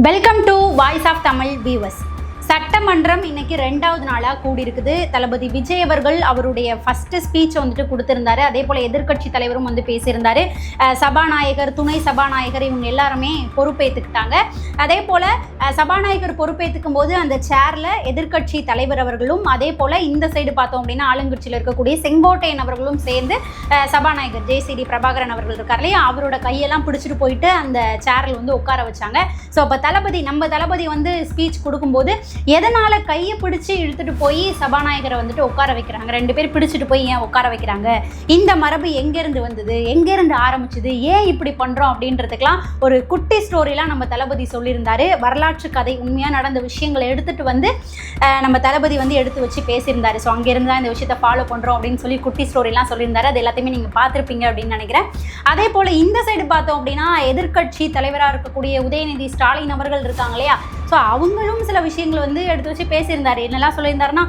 Welcome to voice of Tamil viewers. சட்டமன்றம் இன்னைக்கு 2வது நாளாக கூடியிருக்குது. தளபதி விஜய் அவர்கள் அவருடைய ஃபர்ஸ்ட் ஸ்பீச் வந்துட்டு கொடுத்திருந்தாரு. அதே போல் எதிர்க்கட்சி தலைவரும் வந்து பேசியிருந்தாரு. சபாநாயகர், துணை சபாநாயகர் இவங்க எல்லாருமே பொறுப்பேற்றுக்கிட்டாங்க. அதே போல் சபாநாயகர் பொறுப்பேற்றுக்கும் போது அந்த சேரில் எதிர்க்கட்சி தலைவர் அவர்களும், அதே போல் இந்த சைடு பார்த்தோம் அப்படின்னா ஆளுங்கட்சியில் இருக்கக்கூடிய செங்கோட்டையன் அவர்களும் சேர்ந்து சபாநாயகர் ஜேசிடி பிரபாகரன் அவர்கள் இருக்கார் இல்லையா, அவரோட கையெல்லாம் பிடிச்சிட்டு போயிட்டு அந்த சேரில் வந்து உட்கார வச்சாங்க. ஸோ அப்போ நம்ம தளபதி வந்து ஸ்பீச் கொடுக்கும்போது எதனால கையை பிடிச்சி இழுத்துட்டு போய் சபாநாயகரை வந்துட்டு உட்கார வைக்கிறாங்க, 2 பேர் பிடிச்சிட்டு போய் ஏன் உட்கார வைக்கிறாங்க, இந்த மரபு எங்கேருந்து வந்தது, எங்கேருந்து ஆரம்பிச்சுது, ஏன் இப்படி பண்ணுறோம் அப்படின்றதுக்கெல்லாம் ஒரு குட்டி ஸ்டோரிலாம் நம்ம தளபதி சொல்லியிருந்தாரு. வரலாற்று கதை, உண்மையாக நடந்த விஷயங்களை எடுத்துகிட்டு வந்து நம்ம தளபதி வந்து எடுத்து வச்சு பேசியிருந்தாரு. ஸோ அங்கேருந்து தான் இந்த விஷயத்தை ஃபாலோ பண்ணுறோம் அப்படின்னு சொல்லி குட்டி ஸ்டோரிலாம் சொல்லியிருந்தாரு. அது எல்லாத்தையுமே நீங்கள் பார்த்துருப்பீங்க அப்படின்னு நினைக்கிறேன். அதே போல் இந்த சைடு பார்த்தோம் அப்படின்னா எதிர்க்கட்சி தலைவராக இருக்கக்கூடிய உதயநிதி ஸ்டாலின் அவர்கள் இருக்காங்க இல்லையா, ஸோ அவங்களும் சில விஷயங்கள் வந்து எடுத்து வச்சு பேசியிருந்தார். என்னெல்லாம் சொல்லியிருந்தாருன்னா,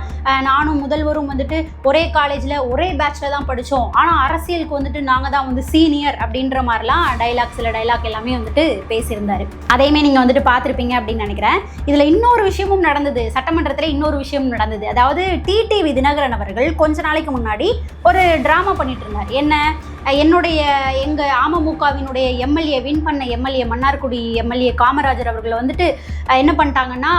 நானும் முதல்வரும் வந்துட்டு ஒரே காலேஜில் ஒரே பேட்சில் தான் படித்தோம், ஆனால் அரசியலுக்கு வந்துட்டு நாங்கள் தான் வந்து சீனியர் அப்படின்ற மாதிரிலாம் சில டைலாக் எல்லாமே வந்துட்டு பேசியிருந்தார். அதையுமே நீங்கள் வந்துட்டு பார்த்துருப்பீங்க அப்படின்னு நினைக்கிறேன். இதில் இன்னொரு விஷயமும் நடந்தது, சட்டமன்றத்தில் இன்னொரு விஷயமும் நடந்தது. அதாவது டிடிவி தினகரன் அவர்கள் கொஞ்ச நாளைக்கு முன்னாடி ஒரு ட்ராமா பண்ணிட்டு இருந்தார். என்ன, எங்கள் அமமுகவினுடைய எம்எல்ஏ வின் பண்ண எம்எல்ஏ மன்னார்குடி எம்எல்ஏ காமராஜர் அவர்களை வந்துட்டு என்ன பண்ணிட்டாங்கன்னா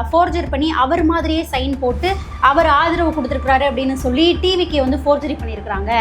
ஃபோர்ஜரி பண்ணி அவர் மாதிரியே சைன் போட்டு அவர் ஆதரவு கொடுத்துருக்குறாரு அப்படின்னு சொல்லி டிவிக்கே வந்து ஃபோர்ஜரி பண்ணியிருக்கிறாங்க.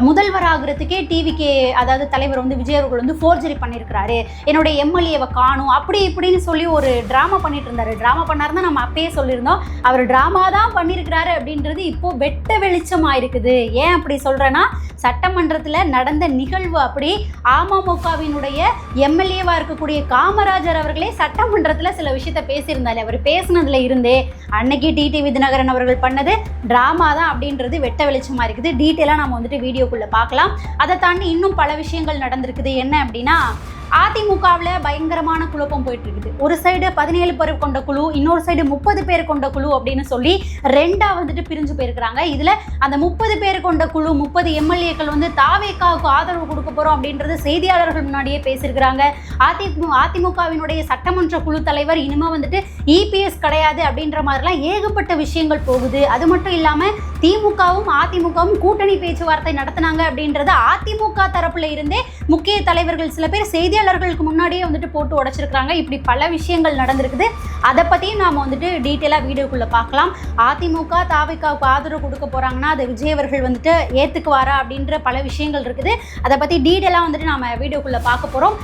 முதல்வர் ஆகிறதுக்கே டிவிக்கே, அதாவது தலைவர் வந்து விஜய் அவர்கள் வந்து ஃபோர்ஜரி பண்ணியிருக்கிறாரு, என்னுடைய எம்எல்ஏவை காணும் அப்படி இப்படின்னு சொல்லி ஒரு ட்ராமா பண்ணிட்டு இருந்தாரு. ட்ராமா பண்ணாருன்னா நம்ம அப்பயே சொல்லியிருந்தோம், அவர் ட்ராமா தான் பண்ணியிருக்கிறாரு அப்படின்றது இப்போது வெட்ட வெளிச்சமாக இருக்குது. ஏன் அப்படி சொல்கிறேன்னா, சட்டமன்றத்தில் நடந்த நிகழ்வு அப்படி. அமமுகவினுடைய எம்எல்ஏவாக இருக்கக்கூடிய காமராஜர் அவர்களே சட்டமன்றத்தில் சில விஷயத்த பேசியிருந்தாரு. அவர் பேசினதுல இருந்தே அன்னைக்கு டிடிவி தினகரன் அவர்கள் பண்ணது டிராமா தான் அப்படின்றது வெட்ட வெளிச்சமாக இருக்குது. டீட்டெயிலாக நம்ம வந்துட்டு வீடியோக்குள்ளே பார்க்கலாம். அதை தாண்டி இன்னும் பல விஷயங்கள் நடந்திருக்குது. என்ன அப்படின்னா, அதிமுகவில் பயங்கரமான குழப்பம் போயிட்டு இருக்குது. ஒரு சைடு 17 பேர் கொண்ட குழு, இன்னொரு சைடு 30 பேர் கொண்ட குழு அப்படின்னு சொல்லி 2ஆ வந்துட்டு பிரிஞ்சு போயிருக்கிறாங்க. இதில் அந்த 30 பேர் கொண்ட குழு 30 எம்எல்ஏக்கள் வந்து தாவேகாவுக்கு ஆதரவு கொடுக்க போகிறோம் அப்படின்றது செய்தியாளர்கள் முன்னாடியே பேசியிருக்கிறாங்க. அதிமுகவினுடைய சட்டமன்ற குழு தலைவர் இனிமேல் வந்துட்டு இபிஎஸ் கிடையாது அப்படின்ற மாதிரிலாம் ஏகப்பட்ட விஷயங்கள் போகுது. அது மட்டும் இல்லாமல் திமுகவும் அதிமுகவும் கூட்டணி பேச்சுவார்த்தை நடத்தினாங்க அப்படின்றது அதிமுக தரப்புல இருந்தே முக்கிய தலைவர்கள் சில பேர் செய்தியாளர்களுக்கு முன்னாடியே வந்துட்டு போட்டு உடைச்சிருக்கிறாங்க. இப்படி பல விஷயங்கள் நடந்திருக்குது. அதை பற்றியும் நாம் வந்துட்டு டீட்டெயிலாக வீடியோக்குள்ளே பார்க்கலாம். அதிமுக தாவேகாவுக்கு ஆதரவு கொடுக்க போகிறாங்கன்னா அதை விஜய் அவர்கள் வந்துட்டு ஏற்றுக்குவாரா அப்படின்ற பல விஷயங்கள் இருக்குது. அதை பற்றி டீட்டெயிலாக வந்துட்டு நாம் வீடியோக்குள்ளே பார்க்க போகிறோம்.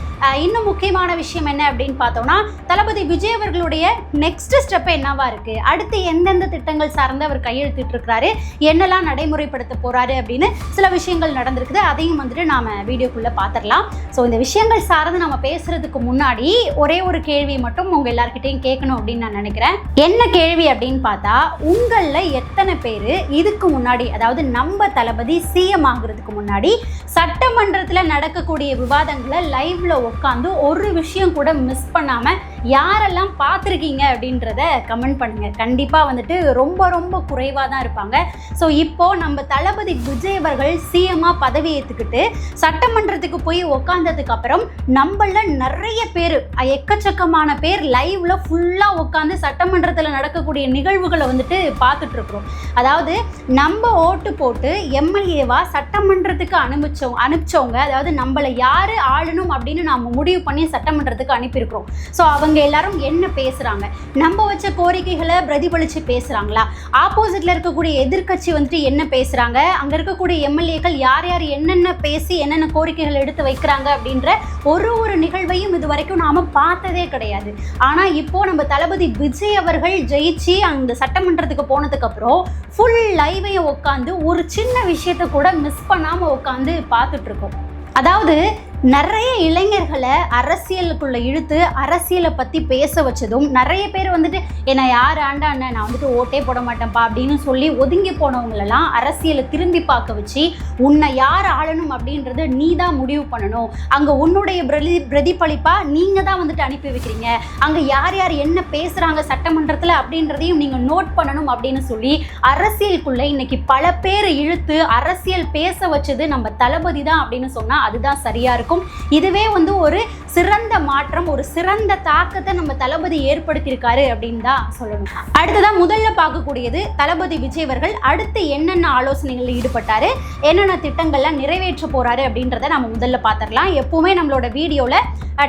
இன்னும் முக்கியமான விஷயம் என்ன அப்படின்னு பார்த்தோம்னா, தளபதி விஜய் அவர்களுடைய நெக்ஸ்ட் ஸ்டெப் என்னவா இருக்குது, அடுத்து எந்தெந்த திட்டங்கள் சார்ந்து அவர் கையெழுத்திட்டு இருக்கிறாரு, என்னெல்லாம் நடைமுறைப்படுத்த போகிறாரு அப்படின்னு சில விஷயங்கள் நடந்திருக்குது. அதையும் வந்துட்டு நாம் வீடியோக்குள்ளே பார்த்துடலாம். ஸோ இந்த விஷயங்கள் சார்ந்து நம்ம பேசுகிறதுக்கு முன்னாடி ஒரே ஒரு கேள்வி மட்டும் உங்கள் எல்லாருக்கிட்டையும் கேட்கணும் அப்படின்னு நான் நினைக்கிறேன். என்ன கேள்வி அப்படின்னு பார்த்தா, உங்களில் எத்தனை பேர் இதுக்கு முன்னாடி, அதாவது நம்ம தளபதி சிஎம் ஆகிறதுக்கு முன்னாடி சட்டமன்றத்தில் நடக்கக்கூடிய விவாதங்களை லைவ்ல உட்காந்து ஒரு விஷயம் கூட மிஸ் பண்ணாமல் யாரெல்லாம் பார்த்துருக்கீங்க அப்படின்றத கமெண்ட் பண்ணுங்கள். கண்டிப்பாக வந்துட்டு ரொம்ப ரொம்ப குறைவாக தான் இருப்பாங்க. ஸோ இப்போது நம்ம தளபதி விஜய் அவர்கள் சிஎம்மாக பதவி ஏற்றுக்கிட்டு சட்டமன்றத்துக்கு போய் உட்காந்ததுக்கு அப்புறம் நம்மள நிறைய பேர், எக்கச்சக்கமான பேர் லைவ்ல ஃபுல்லாக உட்காந்து சட்டமன்றத்தில் நடக்கக்கூடிய நிகழ்வுகளை வந்துட்டு பார்த்துட்ருக்குறோம். அதாவது நம்ம ஓட்டு போட்டு எம்எல்ஏவா சட்டமன்றத்துக்கு அனுப்பிச்சவங்க, அதாவது நம்மளை யார் ஆளணும் அப்படின்னு நாம் முடிவு பண்ணி சட்டமன்றத்துக்கு அனுப்பியிருக்கிறோம். ஸோ அவங்க எல்லாரும் என்ன பேசுகிறாங்க, நம்ம வச்ச கோரிக்கைகளை பிரதிபலித்து பேசுகிறாங்களா, ஆப்போசிட்டில் இருக்கக்கூடிய எதிர்க்கட்சி வந்துட்டு என்ன பேசுகிறாங்க, அங்கே இருக்கக்கூடிய எம்எல்ஏக்கள் யார் யார் என்னென்ன பேசி என்னென்ன கோரிக்கைகள் எடுத்து வைக்கிறாங்க அப்படின்ற ஒரு நிகழ்வையும் இது வரைக்கும் நாம் பார்த்ததே கிடையாது. ஆனால் இப்போது நம்ம தளபதி விஜய் அவர்கள் ஜெயிச்சு அந்த சட்டமன்றத்துக்கு போனதுக்கப்புறம் ஃபுல் லைவையும் உட்காந்து ஒரு சின்ன விஷயத்தை கூட மிஸ் பண்ணாமல் உட்காந்து பார்த்துட்ருக்கோம். அதாவது நிறைய இளைஞர்களை அரசியலுக்குள்ளே இழுத்து அரசியலை பற்றி பேச வச்சதும், நிறைய பேர் வந்துட்டு என்னை யார் ஆண்டா அண்ணன் நான் வந்துட்டு ஓட்டே போட மாட்டேன்ப்பா அப்படின்னு சொல்லி ஒதுங்கி போனவங்களெல்லாம் அரசியலை திரும்பி பார்க்க வச்சு, உன்னை யார் ஆளணும் அப்படின்றது நீ தான் முடிவு பண்ணணும், அங்கே உன்னுடைய பிரதிபலிப்பாக நீங்கள் தான் வந்துட்டு அனுப்பி வைக்கிறீங்க, அங்கே யார் யார் என்ன பேசுகிறாங்க சட்டமன்றத்தில் அப்படின்றதையும் நீங்கள் நோட் பண்ணணும் அப்படின்னு சொல்லி அரசியலுக்குள்ளே இன்னைக்கு பல பேர் இழுத்து அரசியல் பேச வச்சது நம்ம தளபதி தான் அப்படின்னு சொன்னால் அதுதான் சரியாக இருக்கும். வரைக்கும் இதுவே வந்து ஒரு சிறந்த மாற்றம், ஒரு சிறந்த தாக்கத்தை நம்ம தளபதி ஏற்படுத்தியிருக்காரு அப்படின்னு தான் சொல்லணும். அடுத்ததான் முதல்ல பார்க்கக்கூடியது தளபதி விஜய் அவர்கள் அடுத்து என்னென்ன ஆலோசனைகளில் ஈடுபட்டாரு, என்னென்ன திட்டங்கள்லாம் நிறைவேற்ற போறாரு அப்படின்றத நம்ம முதல்ல பார்த்துடலாம். எப்பவுமே நம்மளோட வீடியோவில்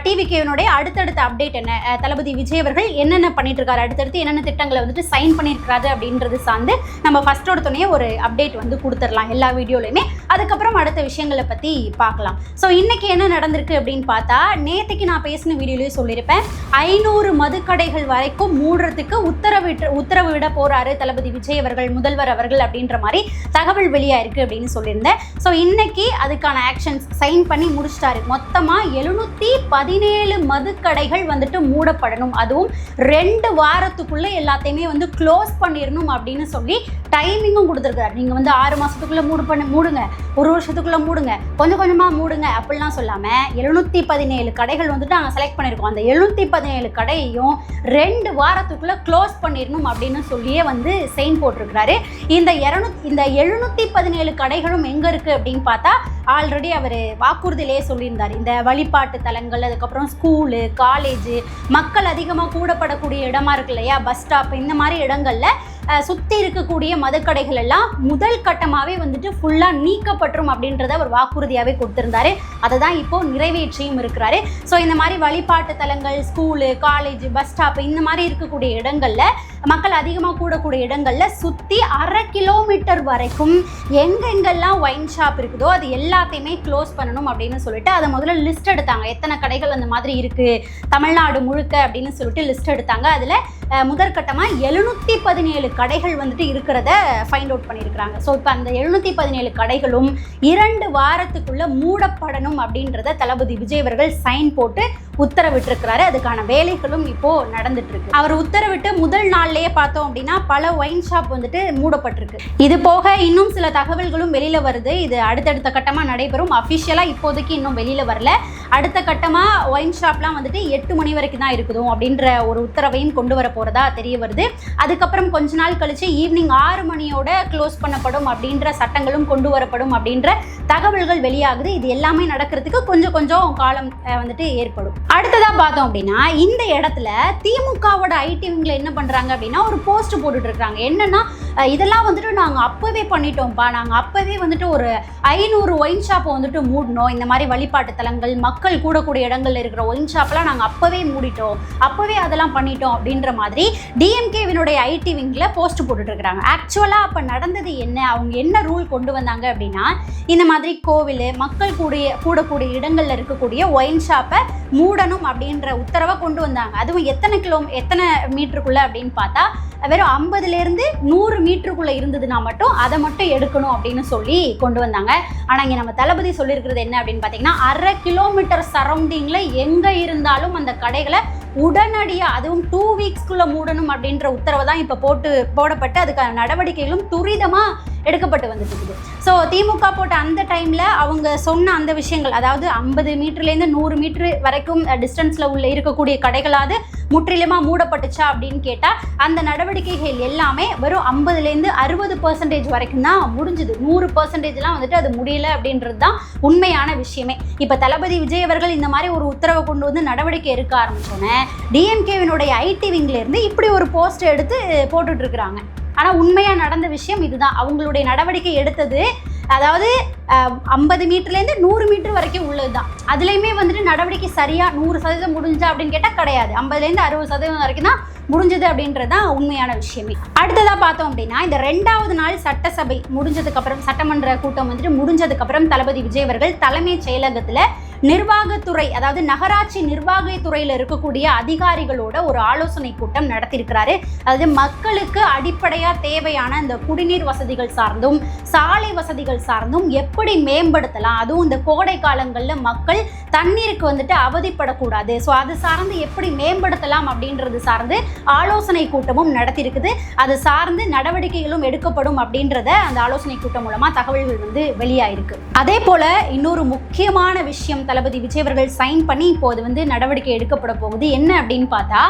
டிவிகேனுடைய அடுத்தடுத்த அப்டேட் என்ன, தளபதி விஜய் அவர்கள் என்னென்ன பண்ணிட்டு இருக்காரு, அடுத்தடுத்து என்னென்ன திட்டங்களை வந்துட்டு சைன் பண்ணியிருக்காரு அப்படின்றது சார்ந்து நம்ம ஃபர்ஸ்டோட துணையே ஒரு அப்டேட் வந்து கொடுத்துடலாம் எல்லா வீடியோலையுமே. அதுக்கப்புறம் அடுத்த விஷயங்களை பற்றி பார்க்கலாம். ஸோ இன்னைக்கு என்ன நடந்திருக்கு அப்படின்னு பார்த்தா, நேற்றுக்கு நான் பேசின வீடியோலேயே சொல்லியிருப்பேன், 500 மதுக்கடைகள் வரைக்கும் மூடுறதுக்கு உத்தரவு விட போறாரு தளபதி விஜய் அவர்கள், முதல்வர் அவர்கள் அப்படின்ற மாதிரி தகவல் வெளியாயிருக்கு அப்படின்னு சொல்லியிருந்தேன். ஸோ இன்னைக்கு அதுக்கான ஆக்ஷன்ஸ் சைன் பண்ணி முடிச்சிட்டாரு. மொத்தமாக 717 மதுக்கடைகள் வந்துட்டு மூடப்படணும், அதுவும் 2 வாரத்துக்குள்ள எல்லாத்தையுமே வந்து க்ளோஸ் பண்ணிடணும் அப்படின்னு சொல்லி டைமிங்கும் கொடுத்துருக்காரு. நீங்கள் வந்து 6 மாதத்துக்குள்ளே மூடுங்க, 1 வருஷத்துக்குள்ளே மூடுங்க, கொஞ்சம் கொஞ்சமாக மூடுங்க அப்படிலாம் சொல்லாமல் 717 கடைகள் வந்துட்டு நாங்கள் செலக்ட் பண்ணியிருக்கோம். அந்த 717 கடையையும் 2 வாரத்துக்குள்ளே க்ளோஸ் பண்ணிடணும் அப்படின்னு சொல்லியே வந்து சைன் போட்டிருக்கிறாரு. இந்த 717 கடைகளும் எங்கே இருக்குது அப்படின்னு பார்த்தா, ஆல்ரெடி அவர் வாக்குறுதியிலேயே சொல்லியிருந்தார். இந்த வழிபாட்டு தலங்கள், அதுக்கப்புறம் ஸ்கூலு, காலேஜு, மக்கள் அதிகமாக கூடப்படக்கூடிய இடமா இருக்கு இல்லையா, பஸ் ஸ்டாப், இந்த மாதிரி இடங்களில் சுற்றி இருக்கக்கூடிய மதுக்கடைகள் எல்லாம் முதல் கட்டமாகவே வந்துட்டு ஃபுல்லாக நீக்கப்பட்டுரும் அப்படின்றத ஒரு வாக்குறுதியாகவே கொடுத்துருந்தாரு. அதை தான் இப்போது நிறைவேற்றியும் இருக்கிறாரு. ஸோ இந்த மாதிரி வழிபாட்டு தலங்கள், ஸ்கூலு, காலேஜ், பஸ் ஸ்டாப் இந்த மாதிரி இருக்கக்கூடிய இடங்களில், மக்கள் அதிகமாக கூடக்கூடிய இடங்களில் சுற்றி 1/2 கிலோமீட்டர் வரைக்கும் எங்கெங்கெல்லாம் ஒயின் ஷாப் இருக்குதோ அது எல்லாத்தையுமே க்ளோஸ் பண்ணணும் அப்படின்னு சொல்லிட்டு அதை முதல்ல லிஸ்ட் எடுத்தாங்க. எத்தனை கடைகள் அந்த மாதிரி இருக்குது தமிழ்நாடு முழுக்க அப்படின்னு சொல்லிட்டு லிஸ்ட் எடுத்தாங்க. அதில் முதற்கட்டமாக 717 கடைகள் வந்துட்டு இருக்கிறத ஃபைண்ட் அவுட் பண்ணியிருக்கிறாங்க. ஸோ இப்போ அந்த 717 கடைகளும் 2 வாரத்துக்குள்ளே மூடப்படணும் அப்படின்றத தளபதி விஜய் அவர்கள் சைன் போட்டு உத்தரவிட்டிருக்கிறாரு. அதுக்கான வேலைகளும் இப்போது நடந்துட்டு இருக்கு. அவர் உத்தரவிட்டு முதல் நாள்லேயே பார்த்தோம் அப்படின்னா பல ஒயின் ஷாப் வந்துட்டு மூடப்பட்டிருக்கு. இது போக இன்னும் சில தகவல்களும் வெளியில் வருது. இது அடுத்தடுத்த கட்டமாக நடைபெறும். அஃபிஷியலாக இப்போதைக்கு இன்னும் வெளியில் வரல. அடுத்த கட்டமாக ஒயின் ஷாப்லாம் வந்துட்டு 8 மணி வரைக்கும் தான் இருக்குதும் அப்படின்ற ஒரு உத்தரவையும் கொண்டு வர போகிறதா தெரிய வருது. அதுக்கப்புறம் கொஞ்ச நாள் கழிச்சு ஈவினிங் 6 மணியோட க்ளோஸ் பண்ணப்படும் அப்படின்ற சட்டங்களும் கொண்டு வரப்படும் அப்படின்ற தகவல்கள் வெளியாகுது. இது எல்லாமே நடக்கிறதுக்கு கொஞ்சம் காலம் வந்துட்டு ஏற்படும். அடுத்ததாக பார்த்தோம் அப்படின்னா, இந்த இடத்துல திமுகவோட ஐடி விங்கில் என்ன பண்ணுறாங்க அப்படின்னா ஒரு போஸ்ட் போட்டுட்டு இருக்காங்க. என்னன்னா, இதெல்லாம் வந்துட்டு நாங்கள் அப்போவே பண்ணிட்டோம்ப்பா, நாங்கள் அப்போவே வந்துட்டு ஒரு 500 ஒயின் ஷாப்பை வந்துட்டு மூடணும், இந்த மாதிரி வழிபாட்டு தலங்கள், மக்கள் கூடக்கூடிய இடங்கள்ல இருக்கிற ஒயின் ஷாப்லாம் நாங்கள் அப்போவே மூடிட்டோம், அப்போவே அதெல்லாம் பண்ணிட்டோம் அப்படின்ற மாதிரி டிஎம்கேவினுடைய ஐடி விங்கில் போஸ்ட் போட்டுட்டு இருக்கிறாங்க. ஆக்சுவலாக அப்போ நடந்தது என்ன, அவங்க என்ன ரூல் கொண்டு வந்தாங்க அப்படின்னா, இந்த மாதிரி கோவில், மக்கள் கூடக்கூடிய இடங்களில் இருக்கக்கூடிய ஒயின் ஷாப்பை மூடணும் அப்படின்ற உத்தரவை கொண்டு வந்தாங்க. அதுவும் எத்தனை மீட்டருக்குள்ள அப்படின்னு பார்த்தா வெறும் 50லேருந்து 100 மீட்டருக்குள்ளே இருந்ததுன்னா மட்டும் அதை மட்டும் எடுக்கணும் அப்படின்னு சொல்லி கொண்டு வந்தாங்க. ஆனால் இங்கே நம்ம தளபதி சொல்லியிருக்கிறது என்ன அப்படின்னு பார்த்தீங்கன்னா, 1/2 கிலோமீட்டர் சரௌண்டிங்கில் எங்கே இருந்தாலும் அந்த கடைகளை உடனடியாக, அதுவும் 2 வீக்ஸ்க்குள்ளே மூடணும் அப்படின்ற உத்தரவை தான் இப்போ போடப்பட்டு அதுக்கான நடவடிக்கைகளும் துரிதமாக எடுக்கப்பட்டு வந்துட்டு இருக்குது. ஸோ திமுக போட்ட அந்த டைமில் அவங்க சொன்ன அந்த விஷயங்கள், அதாவது 50 மீட்டர்லேருந்து 100 மீட்டர் வரைக்கும் டிஸ்டன்ஸில் இருக்கக்கூடிய கடைகளாவது முற்றிலுமாக மூடப்பட்டுச்சா அப்படின்னு கேட்டால் அந்த நடவடிக்கைகள் எல்லாமே வெறும் 50லேருந்து 60% வரைக்கும் தான் முடிஞ்சுது. 100%லாம் வந்துட்டு அது முடியல அப்படின்றது தான் உண்மையான விஷயமே. இப்போ தளபதி விஜய் அவர்கள் இந்த மாதிரி ஒரு உத்தரவை கொண்டு வந்து நடவடிக்கை எடுக்க ஆரம்பிச்சோன்னே டிஎம்கேவினுடைய ஐடி விங்கிலேருந்து இப்படி ஒரு போஸ்ட் எடுத்து போட்டுட்டு இருக்கிறாங்க. ஆனால் உண்மையாக நடந்த விஷயம் இதுதான். அவங்களுடைய நடவடிக்கை எடுத்தது அதாவது 50 மீட்டர்லேருந்து 100 மீட்டர் வரைக்கும் உள்ளது தான். அதுலேயுமே வந்துட்டு நடவடிக்கை சரியாக 100% முடிஞ்சா அப்படின்னு கேட்டால் கிடையாது. 50லேருந்து 60% வரைக்கும் தான் முடிஞ்சது அப்படின்றது தான் உண்மையான விஷயமே. அடுத்ததாக பார்த்தோம் அப்படின்னா, இந்த 2வது நாள் சட்டசபை முடிஞ்சதுக்கப்புறம், சட்டமன்ற கூட்டம் வந்துட்டு முடிஞ்சதுக்கப்புறம் தளபதி விஜய் அவர்கள் தலைமைச் செயலகத்தில் நிர்வாகத்துறை, அதாவது நகராட்சி நிர்வாகத்துறையில் இருக்கக்கூடிய அதிகாரிகளோட ஒரு ஆலோசனை கூட்டம் நடத்தியிருக்கிறாரு. அதாவது மக்களுக்கு அடிப்படையாக தேவையான இந்த குடிநீர் வசதிகள் சார்ந்தும் சாலை வசதிகள் சார்ந்தும் எப்படி மேம்படுத்தலாம், அதுவும் இந்த கோடை காலங்களில் மக்கள் தண்ணீருக்கு வந்துட்டு அவதிப்படக்கூடாது, ஸோ அது சார்ந்து எப்படி மேம்படுத்தலாம் அப்படின்றது சார்ந்து ஆலோசனை கூட்டமும் நடத்தியிருக்குது. அது சார்ந்து நடவடிக்கைகளும் எடுக்கப்படும் அப்படின்றத அந்த ஆலோசனை கூட்டம் மூலமாக தகவல்கள் வந்து வெளியாயிருக்கு. அதே போல இன்னொரு முக்கியமான விஷயம் தளபதி விஜய் அவர்கள் சைன் பண்ணி இப்போது வந்து நடவடிக்கை எடுக்கப்பட போகுது. என்ன அப்படின்னு பார்த்தா,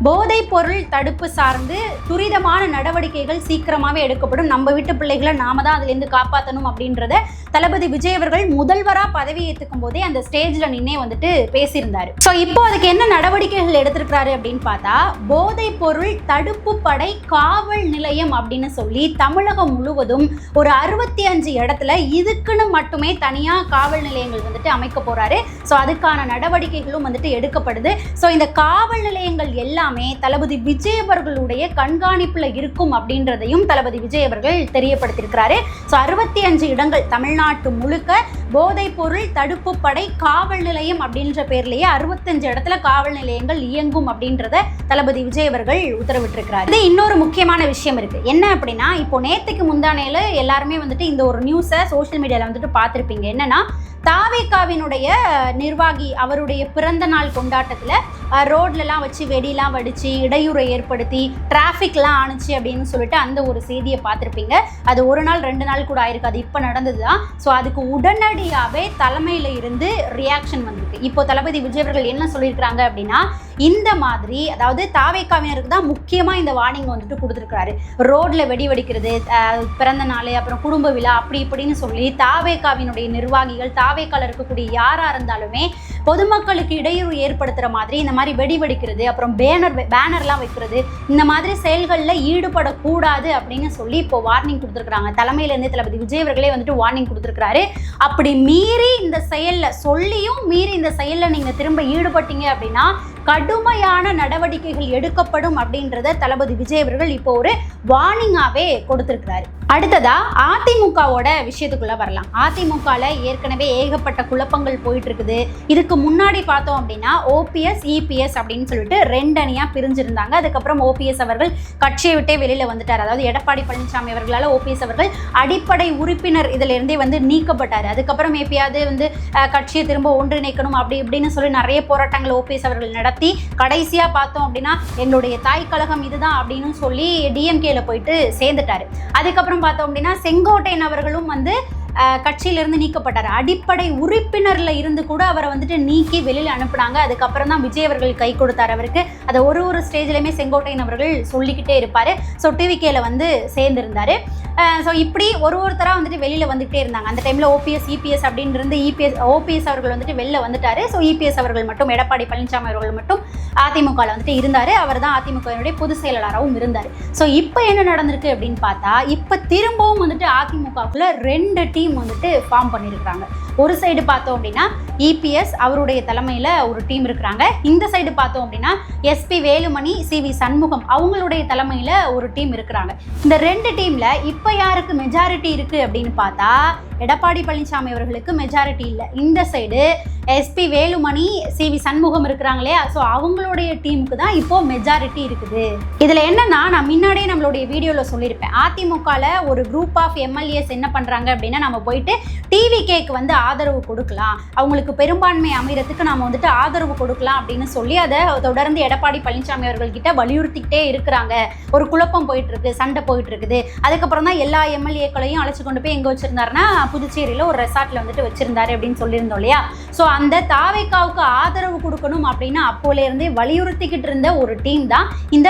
போதைப் பொருள் தடுப்பு சார்ந்து துரிதமான நடவடிக்கைகள் சீக்கிரமாகவே எடுக்கப்படும், நம்ம வீட்டு பிள்ளைகளை நாம தான் அதுலேருந்து காப்பாற்றணும் அப்படின்றத தளபதி விஜய் அவர்கள் முதல்வராக பதவி ஏற்றுக்கும் போதே அந்த ஸ்டேஜில் நின்னே வந்துட்டு பேசியிருந்தாரு. ஸோ இப்போ அதுக்கு என்ன நடவடிக்கைகள் எடுத்திருக்கிறாரு அப்படின்னு பார்த்தா, போதைப் பொருள் தடுப்பு படை காவல் நிலையம் அப்படின்னு சொல்லி தமிழகம் முழுவதும் ஒரு 65 இடத்துல இதுக்குன்னு மட்டுமே தனியாக காவல் நிலையங்கள் வந்துட்டு அமைக்க போறாரு. ஸோ அதுக்கான நடவடிக்கைகளும் வந்துட்டு எடுக்கப்படுது. ஸோ இந்த காவல் நிலையங்கள் எல்லாமே தளபதி விஜய் அவர்களுடைய கண்காணிப்பில் இருக்கும் அப்படின்றதையும் தளபதி விஜய் அவர்கள் தெரியப்படுத்தியிருக்கிறாரு. ஸோ 65 இடங்கள் தமிழ்நாட்டு முழுக்க போதைப் பொருள் தடுப்பு படை காவல் நிலையம் அப்படின்ற பேர்லயே 65 இடத்துல காவல் நிலையங்கள் இயங்கும் அப்படின்றத தளபதி விஜய் அவர்கள் உத்தரவிட்டிருக்கிறார். இது இன்னொரு முக்கியமான விஷயம் இருக்கு. என்ன அப்படின்னா, இப்போ நேத்துக்கு முந்தானேல எல்லாருமே வந்துட்டு இந்த ஒரு நியூஸை சோஷியல் மீடியால வந்துட்டு பார்த்துருப்பீங்க. என்னன்னா, தாவேகாவினுடைய நிர்வாகி அவருடைய பிறந்த நாள் கொண்டாட்டத்தில் ரோட்லலாம் வச்சு வெடிலாம் வடித்து இடையூறை ஏற்படுத்தி டிராஃபிக்லாம் ஆணுச்சு அப்படின்னு சொல்லிட்டு அந்த ஒரு செய்தியை பார்த்துருப்பீங்க. அது ஒரு நாள் 2 நாள் கூட ஆயிருக்கு, அது இப்போ நடந்தது தான். ஸோ அதுக்கு உடனடியாகவே தலைமையில் இருந்து ரியாக்ஷன் வந்திருக்கு. இப்போ தளபதி விஜய் அவர்கள் என்ன சொல்லியிருக்கிறாங்க அப்படின்னா, இந்த மாதிரி அதாவது தாவேகாவினருக்கு தான் முக்கியமாக இந்த வார்னிங் வந்துட்டு கொடுத்துருக்காரு. ரோட்டில் வெடி வெடிக்கிறது, பிறந்த நாள், அப்புறம் குடும்ப விழா அப்படி இப்படின்னு சொல்லி தாவேகாவினுடைய நிர்வாகிகள் தாவேக்கால இருக்கக்கூடிய யாராக இருந்தாலுமே பொதுமக்களுக்கு இடையூறு ஏற்படுத்துகிற மாதிரி இந்த மாதிரி வெடி வெடிக்கிறது, அப்புறம் பேனர்லாம் வைக்கிறது, இந்த மாதிரி செயல்களில் ஈடுபடக்கூடாது அப்படின்னு சொல்லி இப்போ வார்னிங் கொடுத்துருக்குறாங்க. தலைமையிலேருந்து தளபதி விஜய் அவர்களே வந்துட்டு வார்னிங் கொடுத்துருக்காரு. அப்படி மீறி இந்த செயலில் சொல்லியும் மீறி இந்த செயலில் நீங்கள் திரும்ப ஈடுபட்டீங்க அப்படின்னா கடுமையான நடவடிக்கைகள் எடுக்கப்படும் அப்படின்றத தளபதி விஜய் அவர்கள் இப்போ ஒரு வார்னிங்காவே கொடுத்திருக்கிறாரு. அடுத்ததா அதிமுகவோட விஷயத்துக்குள்ள வரலாம். அதிமுகல ஏற்கனவே ஏகப்பட்ட குழப்பங்கள் போயிட்டு இருக்குது. இதுக்கு முன்னாடி பார்த்தோம் அப்படின்னா ஓபிஎஸ் இபிஎஸ் அப்படின்னு சொல்லிட்டு 2 அணியா பிரிஞ்சிருந்தாங்க. அதுக்கப்புறம் ஓபிஎஸ் அவர்கள் கட்சியை விட்டே வெளியில வந்துட்டார். அதாவது எடப்பாடி பழனிசாமி அவர்களால் ஓபிஎஸ் அவர்கள் அடிப்படை உறுப்பினர் இதுல இருந்தே வந்து நீக்கப்பட்டார். அதுக்கப்புறம் எப்பயாவது வந்து கட்சியை திரும்ப ஒன்றிணைக்கணும் அப்படி இப்படின்னு சொல்லி நிறைய போராட்டங்கள் ஓபிஎஸ் அவர்கள் நடத்தி கடைசியா பார்த்தோம் அப்படின்னா எங்களுடைய தாய் கழகம் இதுதான் அப்படின்னு சொல்லி டிஎம்கேல போயிட்டு சேர்ந்துட்டாரு. அதுக்கப்புறம் பார்த்தோம் அப்படின்னா செங்கோட்டையன் அவர்களும் வந்து கட்சியிலிருந்து நீக்கப்பட்டார். அடிப்படை உறுப்பினர்ல இருந்து கூட அவரை வந்துட்டு நீக்கி வெளியில் அனுப்புனாங்க. அதுக்கப்புறம் தான் விஜய் அவர்கள் கை கொடுத்தார் அவருக்கு. அதை ஒரு ஸ்டேஜ்லையுமே செங்கோட்டையன் அவர்கள் சொல்லிக்கிட்டே இருப்பார். ஸோ டிவிகேல வந்து சேர்ந்திருந்தாரு. ஸோ இப்படி ஒருத்தராக வந்துட்டு வெளியில் வந்துகிட்டே இருந்தாங்க. அந்த டைமில் ஓபிஎஸ் இபிஎஸ் அப்படின்னு இருந்து ஓபிஎஸ் அவர்கள் வந்துட்டு வெளில வந்துட்டாரு. ஸோ இபிஎஸ் அவர்கள் மட்டும் எடப்பாடி பழனிசாமி அவர்கள் மட்டும் அதிமுகவில் வந்துட்டு இருந்தார். அவர் தான் அதிமுகவினுடைய பொதுச் செயலாளராகவும் இருந்தார். ஸோ இப்போ என்ன நடந்திருக்கு அப்படின்னு பார்த்தா, இப்போ திரும்பவும் வந்துட்டு அதிமுகவுக்குள்ள 2 டீம் வந்துட்டு ஃபார்ம் பண்ணியிருக்கிறாங்க. ஒரு சைடு பார்த்தோம் அப்படின்னா இபிஎஸ் அவருடைய தலைமையில் ஒரு டீம் இருக்கிறாங்க. இந்த சைடு பார்த்தோம் அப்படின்னா எஸ்பி வேலுமணி சிவி சண்முகம் அவங்களுடைய தலைமையில் ஒரு டீம் இருக்கிறாங்க. இந்த 2 டீமில் இப்போ யாருக்கு மெஜாரிட்டி இருக்குது அப்படின்னு பார்த்தா, எடப்பாடி பழனிசாமி அவர்களுக்கு மெஜாரிட்டி இல்லை. இந்த side SP Velumani CV Shanmugam இருக்கிறாங்க இல்லையா, ஸோ அவங்களுடைய டீமுக்கு தான் இப்போ மெஜாரிட்டி இருக்குது. இதில் என்னன்னா, நான் முன்னாடியே நம்மளுடைய வீடியோவில் சொல்லியிருப்பேன், அதிமுகவில் ஒரு குரூப் ஆஃப் எம்எல்ஏஸ் என்ன பண்ணுறாங்க அப்படின்னா, நம்ம போயிட்டு டிவிகேக்கு வந்து ஆதரவு கொடுக்கலாம், அவங்களுக்கு பெரும்பான்மை அமைகிறதுக்கு நம்ம வந்துட்டு ஆதரவு கொடுக்கலாம் அப்படின்னு சொல்லி அதை தொடர்ந்து எடப்பாடி பழனிசாமி அவர்கள்கிட்ட வலியுறுத்திக்கிட்டே இருக்கிறாங்க. ஒரு குழப்பம் போயிட்டு இருக்கு, சண்டை போயிட்டு இருக்குது. அதுக்கப்புறம் தான் எல்லா எம்எல்ஏக்களையும் அழைச்சி கொண்டு போய் எங்கே வச்சிருந்தாருன்னா புதுச்சேரியில் ஒரு ரெசார்ட்ல வந்துட்டு வச்சிருந்தாரு அப்படின்னு சொல்லியிருந்தோம் இல்லையா. ஸோ அந்த தாவேகாவுக்கு ஆதரவு கொடுக்கணும் அப்படின்னு அப்போலேருந்தே வலியுறுத்திக்கிட்டு இருந்த ஒரு டீம் தான் இந்த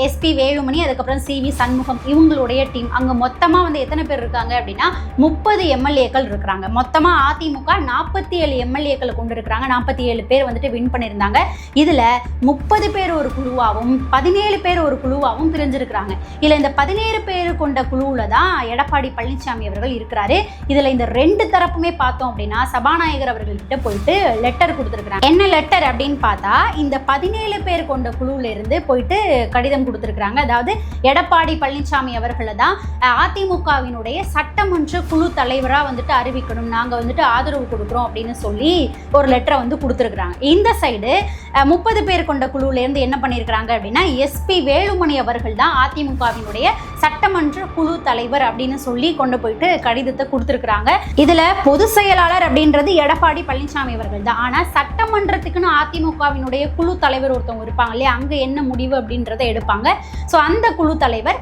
எஸ்பி வேலுமணி, அதுக்கப்புறம் சிவி சண்முகம் இவங்களுடைய டீம். அங்கே மொத்தமாக வந்து எத்தனை பேர் இருக்காங்க அப்படின்னா 30 எம்எல்ஏக்கள் இருக்கிறாங்க. மொத்தமாக அதிமுக 47 எம்எல்ஏக்களை கொண்டு இருக்கிறாங்க. 47 பேர் வந்துட்டு வின் பண்ணியிருந்தாங்க. இதில் 30 பேர் ஒரு குழுவாகவும் 17 பேர் ஒரு குழுவாகவும் பிரிஞ்சிருக்கிறாங்க. இதில் இந்த 17 பேர் கொண்ட குழுவில் தான் எடப்பாடி பழனிசாமி அவர்கள் இருக்கிறாரு. இதில் இந்த 2 தரப்புமே பார்த்தோம் அப்படின்னா சபாநாயகர் அவர்கள்கிட்ட போயிட்டு லெட்டர் கொடுத்துருக்குறாங்க. என்ன லெட்டர் அப்படின்னு பார்த்தா, இந்த 17 பேர் கொண்ட குழுவில் இருந்து போயிட்டு கடிதம் கொடுத்துருக்குறாங்க. அதாவது எடப்பாடி பழனிசாமி அவர்களை தான் அதிமுகவினுடைய சட்டமன்ற குழு தலைவராக வந்துட்டு அறிவிக்கணும், நாங்கள் வந்துட்டு ஆதரவு கொடுக்குறோம் அப்படின்னு சொல்லி ஒரு லெட்டரை வந்து கொடுத்துருக்குறாங்க. இந்த சைடு 30 பேர் கொண்ட குழுவிலேருந்து என்ன பண்ணியிருக்கிறாங்க அப்படின்னா, எஸ்பி வேலுமணி அவர்கள் தான் அதிமுகவினுடைய சட்டமன்ற குழு தலைவர் அப்படின்னு சொல்லி கொண்டு போயிட்டு கடிதத்தை கொடுத்துருக்குறாங்க. இதில் பொதுச் செயலாளர் அப்படின்றது எடப்பாடி பழனிசாமி அவர்கள் தான். ஆனால் சட்டமன்றத்துக்குன்னு அதிமுகவினுடைய குழு தலைவர் ஒருத்தவங்க இருப்பாங்க இல்லையா, அங்கே என்ன முடிவு அப்படின்றத எடுப்பாங்க. ஸோ அந்த குழு தலைவர்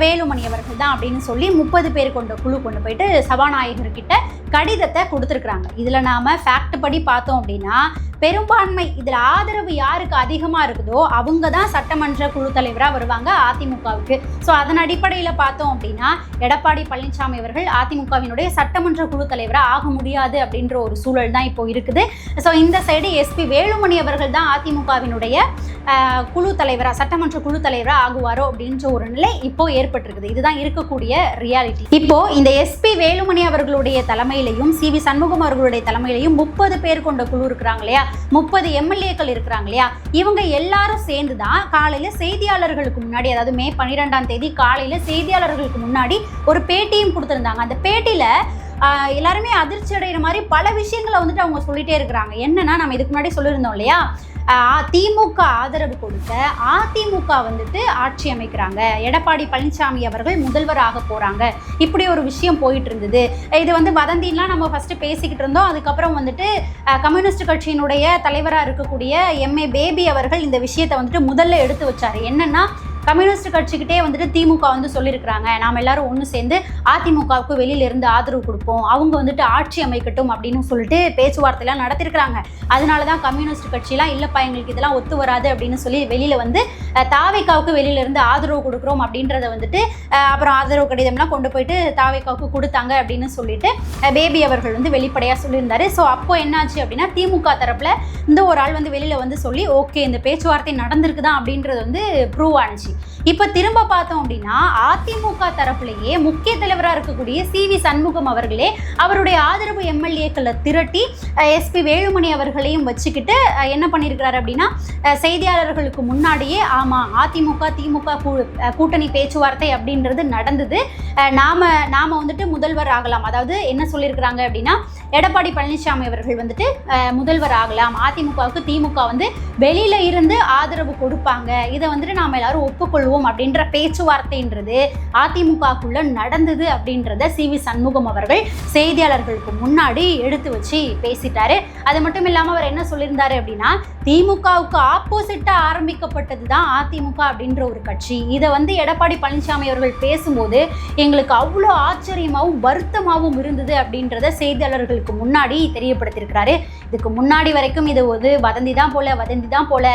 வேலுமணி அவர்கள் தான் அப்படின்னு சொல்லி 30 பேர் கொண்ட குழு கொண்டு போயிட்டு சபாநாயகர்கிட்ட கடிதத்தை கொடுத்துருக்குறாங்க. இதில் நாம் ஃபேக்ட் படி பார்த்தோம் அப்படின்னா பெரும்பான்மை இதில் ஆதரவு யாருக்கு அதிகமாக இருக்குதோ அவங்க தான் சட்டமன்ற குழு தலைவராக வருவாங்க அதிமுகவுக்கு. ஸோ அதன் அடிப்படையில் பார்த்தோம் அப்படின்னா எடப்பாடி பழனிசாமி அவர்கள் அதிமுகவினுடைய சட்டமன்ற குழு தலைவராக ஆக முடியாது அப்படின்ற ஒரு சூழல் தான் இப்போ இருக்குது. ஸோ இந்த சைடு எஸ்பி வேலுமணி அவர்கள் தான் அதிமுகவினுடைய குழு தலைவராக சட்டமன்ற குழு தலைவராக ஆகுவாரோ அப்படின்ற ஒரு நிலை இப்போ ஏற்பட்டிருக்குது. இதுதான் இருக்கக்கூடிய ரியாலிட்டி. இப்போ இந்த எஸ்பி வேலுமணி அவர்களுடைய தலைமையிலையும் சிவி சண்முகம் அவர்களுடைய தலைமையிலையும் 30 பேர் கொண்ட குழு இருக்கிறாங்க இல்லையா, 30 எம்எல்ஏக்கள் இருக்கிறாங்க இல்லையா, இவங்க எல்லாரும் சேர்ந்து தான் காலையில் செய்தியாளர்களுக்கு முன்னாடி, அதாவது மே 12ஆம் தேதி காலையில் செய்தியாளர்களுக்கு முன்னாடி ஒரு பேட்டியும் கொடுத்துருந்தாங்க. அந்த பேட்டியில் எல்லாருமே அதிர்ச்சி அடைகிற மாதிரி பல விஷயங்களை வந்துட்டு அவங்க சொல்லிட்டே இருக்கிறாங்க. என்னன்னா, நம்ம இதுக்கு முன்னாடி சொல்லியிருந்தோம் இல்லையா, திமுக ஆதரவு கொடுக்க அதிமுக வந்துட்டு ஆட்சி அமைக்கிறாங்க, எடப்பாடி பழனிசாமி அவர்கள் முதல்வராக போகிறாங்க, இப்படி ஒரு விஷயம் போயிட்டு இருந்தது. இது வந்து வதந்திலாம் நம்ம ஃபஸ்ட்டு பேசிக்கிட்டு இருந்தோம். அதுக்கப்புறம் வந்துட்டு கம்யூனிஸ்ட் கட்சியினுடைய தலைவராக இருக்கக்கூடிய எம்ஏ பேபி அவர்கள் இந்த விஷயத்தை வந்துட்டு முதல்ல எடுத்து வச்சார். என்னென்னா, கம்யூனிஸ்ட் கட்சிக்கிட்டே வந்துட்டு திமுக வந்து சொல்லியிருக்கிறாங்க, நாம் எல்லாரும் ஒன்று சேர்ந்து அதிமுகவுக்கு வெளியிலிருந்து ஆதரவு கொடுப்போம், அவங்க வந்துட்டு ஆட்சி அமைக்கட்டும் அப்படின்னு சொல்லிட்டு பேச்சுவார்த்தைலாம் நடத்திருக்கிறாங்க. அதனால தான் கம்யூனிஸ்ட் கட்சியெலாம் இல்லைப்பா எங்களுக்கு இதெல்லாம் ஒத்து வராது அப்படின்னு சொல்லி வெளியில் வந்து தாவேக்காவுக்கு வெளியிலேருந்து ஆதரவு கொடுக்குறோம் அப்படின்றத வந்துட்டு அப்புறம் ஆதரவு கடிதம்லாம் கொண்டு போயிட்டு தாவேக்காவுக்கு கொடுத்தாங்க அப்படின்னு சொல்லிட்டு பேபி அவர்கள் வந்து வெளிப்படையாக சொல்லியிருந்தாரு. ஸோ அப்போ என்னாச்சு அப்படின்னா, திமுக தரப்பில் இந்த ஒரு ஆள் வந்து வெளியில் வந்து சொல்லி ஓகே இந்த பேச்சுவார்த்தை நடந்திருக்குதான் அப்படின்றது வந்து ப்ரூவ் ஆனிச்சு. இப்போ திரும்ப பார்த்தோம் அப்படின்னா அதிமுக தரப்புலேயே முக்கிய தலைவராக இருக்கக்கூடிய சிவி சண்முகம் அவர்களே அவருடைய ஆதரவு எம்எல்ஏக்களை திரட்டி எஸ்பி வேலுமணி அவர்களையும் வச்சுக்கிட்டு என்ன பண்ணியிருக்கிறாரு அப்படின்னா, செய்தியாளர்களுக்கு முன்னாடியே ஆமாம் அதிமுக திமுக கூட்டணி பேச்சுவார்த்தை அப்படின்றது நடந்தது, நாம் வந்துட்டு முதல்வர் ஆகலாம், அதாவது என்ன சொல்லியிருக்கிறாங்க அப்படின்னா எடப்பாடி பழனிசாமி அவர்கள் வந்துட்டு முதல்வர் ஆகலாம், அதிமுகவுக்கு திமுக வந்து வெளியில இருந்து ஆதரவு கொடுப்பாங்க, இதை வந்துட்டு நாம் எல்லாரும் ஒப்புக்கொள்வோம் அப்படின்ற பேச்சுவார்த்தைன்றது அதிமுகக்குள்ள நடந்தது அப்படின்றத சிவி சண்முகம் அவர்கள் செய்தியாளர்களுக்கு முன்னாடி எடுத்து வச்சு பேசிட்டாரு. அது மட்டும் இல்லாமல் அவர் என்ன சொல்லியிருந்தாரு அப்படின்னா, திமுகவுக்கு ஆப்போசிட்டா ஆரம்பிக்கப்பட்டது தான் அதிமுக அப்படின்ற ஒரு கட்சி, இதை வந்து எடப்பாடி பழனிசாமி அவர்கள் பேசும்போது எங்களுக்கு அவ்வளோ ஆச்சரியமாகவும் வருத்தமாகவும் இருந்தது அப்படின்றத செய்தியாளர்களுக்கு முன்னாடி தெரியப்படுத்தியிருக்கிறாரு. இதுக்கு முன்னாடி வரைக்கும் இது ஒரு வதந்தி தான் போல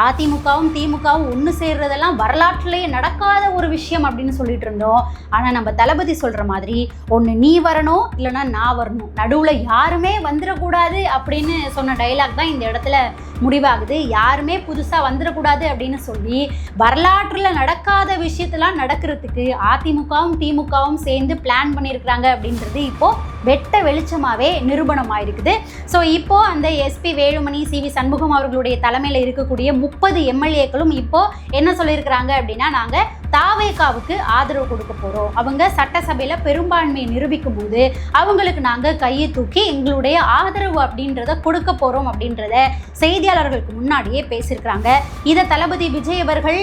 அதிமுகவும் திமுகவும் ஒன்று சேர்றதெல்லாம் வரலாற்றிலேயே நடக்காத ஒரு விஷயம் அப்படின்னு சொல்லிட்டு இருந்தோம். ஆனால் நம்ம தளபதி சொல்கிற மாதிரி ஒன்று நீ வரணும் இல்லைன்னா நான் வரணும், நடுவில் யாருமே வந்துடக்கூடாது அப்படின்னு சொன்ன டைலாக் தான் இந்த இடத்துல முடிவாகுது. யாருமே புதுசாக வந்துடக்கூடாது அப்படின்னு சொல்லி வரலாற்றில் நடக்காத விஷயத்தெல்லாம் நடக்கிறதுக்கு அதிமுகவும் திமுகவும் சேர்ந்து பிளான் பண்ணியிருக்கிறாங்க அப்படின்றது இப்போது வெட்ட வெளிச்சமாகவே நிரூபணம் ஆயிருக்குது. ஸோ இப்போது அந்த எஸ்பி வேலுமணி சிவி சண்முகம் அவர்களுடைய தலைமையில் இருக்கக்கூடிய 30 எம்எல்ஏக்களும் இப்போது என்ன சொல்லியிருக்கிறாங்க அப்படின்னா, நாங்கள் தாவேக்காவுக்கு ஆதரவு கொடுக்க போகிறோம், அவங்க சட்டசபையில் பெரும்பான்மையை நிரூபிக்கும் போது அவங்களுக்கு நாங்கள் கையை தூக்கி எங்களுடைய ஆதரவு அப்படின்றத கொடுக்க போகிறோம் அப்படின்றத செய்தியாளர்களுக்கு முன்னாடியே பேசியிருக்கிறாங்க. இதை தளபதி விஜய் அவர்கள்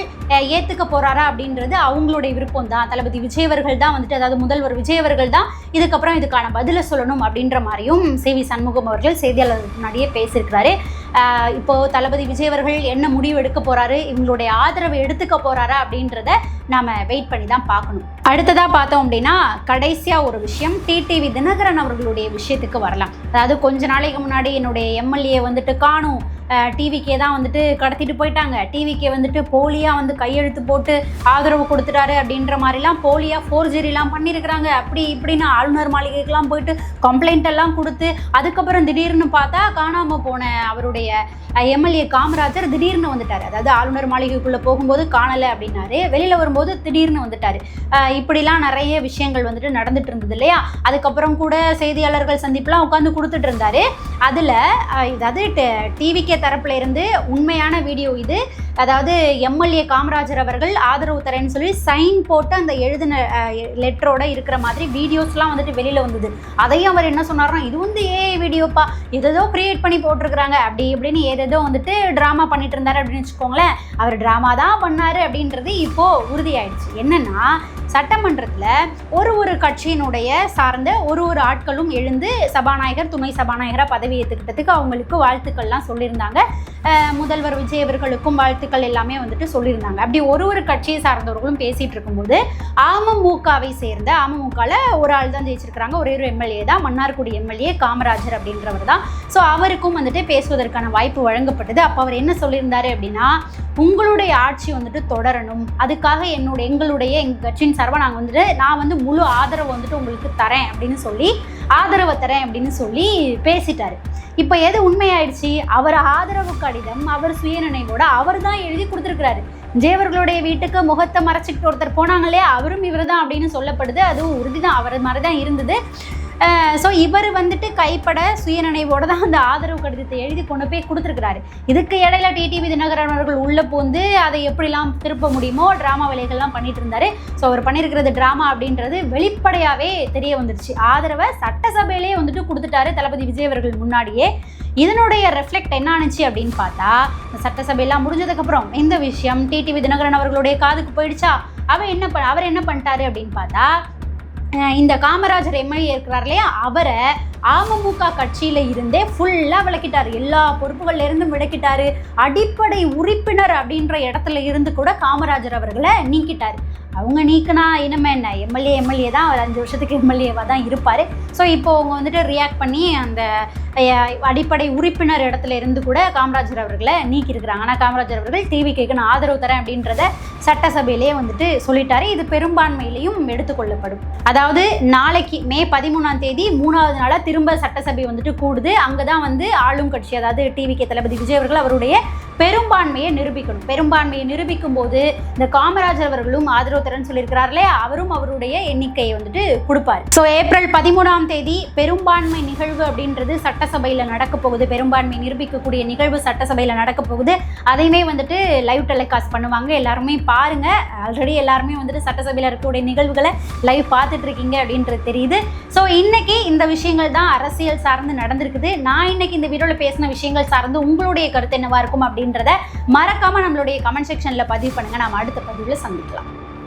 ஏற்றுக்க போகிறாரா அப்படின்றது அவங்களுடைய விருப்பம் தான். தளபதி விஜய் அவர்கள் தான் வந்துட்டு, அதாவது முதல்வர் விஜய் அவர்கள் தான் இதுக்கப்புறம் இதுக்கான பதிலை சொல்லணும் அப்படின்ற மாதிரியும் சிவி சண்முகம் அவர்கள் செய்தியாளர்களுக்கு முன்னாடியே பேசியிருக்கிறாரு. இப்போது தளபதி விஜய் அவர்கள் என்ன முடிவு எடுக்க போகிறாரு, இவங்களுடைய ஆதரவை எடுத்துக்க போகிறாரா அப்படின்றத நாம் வெயிட் பண்ணி தான் பார்க்கணும். அடுத்ததாக பார்த்தோம் அப்படின்னா கடைசியாக ஒரு விஷயம், டிடிவி தினகரன் அவர்களுடைய விஷயத்துக்கு வரலாம். அதாவது கொஞ்ச நாளைக்கு முன்னாடி என்னுடைய எம்எல்ஏ வந்துட்டு காணும், டிவிக்கே தான் வந்துட்டு கடத்திட்டு போயிட்டாங்க, டிவிக்கே வந்துட்டு போலியாக வந்து கையெழுத்து போட்டு ஆதரவு கொடுத்துட்டாரு அப்படின்ற மாதிரிலாம் போலியாக ஃபோர்ஜரிலாம் பண்ணியிருக்கிறாங்க, அப்படி இப்படின்னு ஆளுநர் மாளிகைக்கெலாம் போயிட்டு கம்ப்ளைண்ட் எல்லாம் கொடுத்து அதுக்கப்புறம் திடீர்னு பார்த்தா காணாமல் போன அவருடைய எம்எல்ஏ காமராஜர் திடீர்னு வந்துட்டார். அதாவது ஆளுநர் மாளிகைக்குள்ளே போகும்போது காணலை அப்படின்னாரு, வெளியில் வரும்போது திடீர்னு வந்துட்டார். இப்படிலாம் நிறைய விஷயங்கள் வந்துட்டு நடந்துட்டு இருந்தது இல்லையா. அதுக்கப்புறம் கூட செய்தியாளர்கள் சந்திப்புலாம் உட்காந்து கொடுத்துட்டு இருந்தாரு. அதில் அதாவது டிவிக்கே தரப்புல இருந்து உண்மையான வீடியோ இது, அதாவது எம்எல்ஏ காமராஜர் அவர்கள் ஆதரவு தரேன்னு சொல்லி சைன் போட்டு அந்த எழுதின லெட்டரோட இருக்கிற மாதிரி வீடியோஸ்லாம் வந்துட்டு வெளியில் வந்தது. அதையும் அவர் என்ன சொன்னார்னா, இது வந்து ஏஐ வீடியோப்பா, ஏதோ கிரியேட் பண்ணி போட்டிருக்கிறாங்க அப்படி இப்படின்னு ஏதேதோ வந்துட்டு ட்ராமா பண்ணிட்டு இருந்தாரு அப்படின்னு வச்சுக்கோங்களேன். அவர் ட்ராமா தான் பண்ணாரு அப்படின்றது இப்போது உறுதியாயிடுச்சு. என்னன்னா, சட்டமன்றத்தில் ஒரு கட்சியினுடைய சார்ந்த ஒரு ஆட்களும் எழுந்து சபாநாயகர் துணை சபாநாயகராக பதவி ஏற்றுக்கிட்டதுக்கு அவங்களுக்கு வாழ்த்துக்கள்லாம் சொல்லியிருந்தாங்க. முதல்வர் விஜய் அவர்களுக்கும் வாழ்த்து கருத்துக்கள் எல்லாமே வந்துட்டு சொல்லியிருந்தாங்க. அப்படி ஒரு கட்சியை சார்ந்தவர்களும் பேசிட்டு இருக்கும்போது அமமுகவை சேர்ந்த அமமுகவில் ஒரு ஆள் தான் ஜெயிச்சிருக்கிறாங்க, ஒரே ஒரு எம்எல்ஏ தான், மன்னார்குடி எம்எல்ஏ காமராஜர் அப்படின்றவர் தான். ஸோ அவருக்கும் வந்துட்டு பேசுவதற்கான வாய்ப்பு வழங்கப்பட்டது. அப்போ அவர் என்ன சொல்லியிருந்தாரு அப்படின்னா, உங்களுடைய ஆட்சி வந்துட்டு தொடரணும், அதுக்காக எங்களுடைய கட்சியின் சார்பாக நான் வந்து முழு ஆதரவு வந்துட்டு உங்களுக்கு தரேன் அப்படின்னு சொல்லி ஆதரவை தரேன் அப்படின்னு சொல்லி பேசிட்டாரு. இப்போ எது உண்மையாயிடுச்சு, அவர் ஆதரவு கடிதம் அவர் சுயநினைவோட அவர் தான் எழுதி கொடுத்துருக்கிறாரு. விஜயவர்களுடைய வீட்டுக்கு முகத்தை மறைச்சிக்கிட்டு ஒருத்தர் போனாங்க இல்லையா, அவரும் இவர் தான் அப்படின்னு சொல்லப்படுது. அதுவும் உறுதி தான், அவர் மாதிரி தான் இருந்தது. ஸோ இவர் வந்துட்டு கைப்பட சுயநினைவோடு தான் அந்த ஆதரவு கடிதத்தை எழுதி கொண்டு போய் கொடுத்துருக்கிறாரு. இதுக்கு இடையில டிடிவி தினகரன் அவர்கள் உள்ளே பூந்து அதை எப்படிலாம் திருப்ப முடியுமோ ட்ராமா வேலைகள்லாம் பண்ணிட்டு இருந்தாரு. ஸோ அவர் பண்ணியிருக்கிறது ட்ராமா அப்படின்றது வெளிப்படையாகவே தெரிய வந்துடுச்சு. ஆதரவை சட்டசபையிலே வந்துட்டு கொடுத்துட்டாரு தளபதி விஜய் அவர்கள் முன்னாடியே. இதனுடைய ரெஃப்ளெக்ட் என்ன ஆனிச்சு அப்படின்னு பார்த்தா, சட்டசபையெல்லாம் முடிஞ்சதுக்கப்புறம் இந்த விஷயம் டிடிவி தினகரன் அவர்களுடைய காதுக்கு போயிடுச்சா. அவர் என்ன பண்ணிட்டாரு அப்படின்னு பார்த்தா, இந்த காமராஜர் எம்எல்ஏ இருக்கிறார் இல்லையா, அவரை அமமுக கட்சியில் இருந்தே ஃபுல்லாக விளக்கிட்டார், எல்லா பொறுப்புகள்ல இருந்தும் விளக்கிட்டாரு. அடிப்படை உறுப்பினர் அப்படின்ற இடத்துல இருந்து கூட காமராஜர் அவர்களை நீக்கிட்டார். அவங்க நீக்கினா இனிமே என்ன, எம்எல்ஏ தான், அவர் 5 வருஷத்துக்கு எம்எல்ஏவாக தான் இருப்பார். ஸோ இப்போ அவங்க வந்துட்டு ரியாக்ட் பண்ணி அந்த அடிப்படை உறுப்பினர் இடத்துல இருந்து கூட காமராஜர் அவர்களை நீக்கியிருக்கிறாங்க. ஆனால் காமராஜர் அவர்கள் டிவிக்கு நான் ஆதரவு தரேன் அப்படின்றத சட்டசபையிலேயே வந்துட்டு சொல்லிட்டாரு. இது பெரும்பான்மையிலையும் எடுத்துக்கொள்ளப்படும். அதாவது நாளைக்கு மே 13ஆம் தேதி 3வது நாளாக திரும்ப சட்டசபை வந்துட்டு கூடுது. அங்கே தான் வந்து ஆளும் கட்சி, அதாவது டிவிக்கு தளபதி விஜய் அவர்கள் அவருடைய பெரும்பான்மையை நிரூபிக்கணும். பெரும்பான்மையை நிரூபிக்கும் போது இந்த காமராஜர் அவர்களும் ஆதரவு தரேன்னு சொல்லியிருக்கிறார் இல்லையா, அவரும் அவருடைய எண்ணிக்கையை வந்துட்டு கொடுப்பார். ஸோ ஏப்ரல் 13ஆம் தேதி பெரும்பான்மை நிகழ்வு அப்படின்றது சட்டசபையில் நடக்க போகுது. பெரும்பான்மை நிரூபிக்கக்கூடிய நிகழ்வு சட்டசபையில் நடக்க போகுது. அதையுமே வந்துட்டு லைவ் டெலிகாஸ்ட் பண்ணுவாங்க. எல்லாருமே பாருங்க. ஆல்ரெடி எல்லாருமே வந்துட்டு சட்டசபையில் இருக்கக்கூடிய நிகழ்வுகளை லைவ் பார்த்துட்டு இருக்கீங்க அப்படின்றது தெரியுது. ஸோ இன்னைக்கு இந்த விஷயங்கள் தான் அரசியல் சார்ந்து நடந்திருக்குது. நான் இன்னைக்கு இந்த வீடியோவில் பேசின விஷயங்கள் சார்ந்து உங்களுடைய கருத்து என்னவா இருக்கும் அப்படின்றத மறக்காம நம்மளுடைய கமெண்ட் செக்ஷன்ல பதிவு பண்ணுங்க. நாம அடுத்த பதிவுல சந்திக்கலாம்.